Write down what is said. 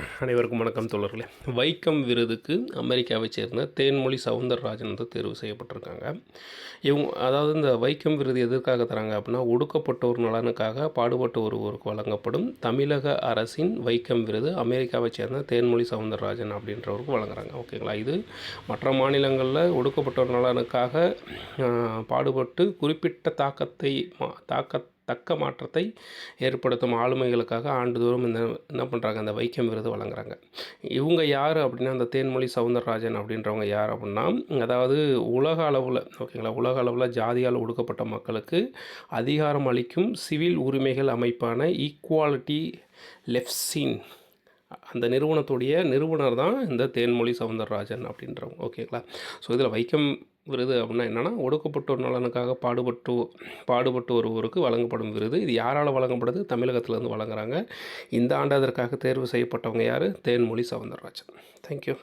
அனைவருக்கும் வணக்கம் தோழர்களே. வைக்கம் விருதுக்கு அமெரிக்காவைச் சேர்ந்த தேன்மொழி சவுந்தரராஜன் வந்து தேர்வு செய்யப்பட்டிருக்காங்க. அதாவது இந்த வைக்கம் விருது எதற்காக தராங்க அப்படின்னா, ஒடுக்கப்பட்டோர் நலனுக்காக பாடுபட்டு ஒருவருக்கு வழங்கப்படும் தமிழக அரசின் வைக்கம் விருது அமெரிக்காவைச் சேர்ந்த தேன்மொழி சவுந்தரராஜன் அப்படின்றவருக்கு வழங்குறாங்க. ஓகேங்களா? இது மற்ற மாநிலங்களில் ஒடுக்கப்பட்டோர் நலனுக்காக பாடுபட்டு குறிப்பிட்ட தக்க மாற்றத்தை ஏற்படுத்தும் ஆளுமைகளுக்காக ஆண்டுதோறும் என்ன பண்ணுறாங்க, இந்த வைக்கம் விருது வழங்குறாங்க. இவங்க யார் அப்படின்னா, அந்த தேன்மொழி சவுந்தரராஜன் அப்படின்றவங்க யார் அப்படின்னா, அதாவது உலக அளவில், ஓகேங்களா, உலக அளவில் ஜாதியால் ஒடுக்கப்பட்ட மக்களுக்கு அதிகாரம் அளிக்கும் சிவில் உரிமைகள் அமைப்பான ஈக்குவாலிட்டி லெஃப்சின் அந்த நிறுவனத்துடைய நிறுவனர் தான் இந்த தேன்மொழி சவுந்தரராஜன் அப்படின்றவங்க. ஓகேங்களா? ஸோ இதில் வைக்கம் விருது அப்படின்னா என்னென்னா, ஒடுக்கப்பட்டோர் நலனுக்காக பாடுபட்டு ஒருவருக்கு வழங்கப்படும் விருது. இது யாரால் வழங்கப்படுது? தமிழகத்திலேருந்து வழங்குறாங்க. இந்த ஆண்டு அதற்காக தேர்வு செய்யப்பட்டவங்க யார்? தேன்மொழி சவுந்தரராஜன். தேங்க்யூ.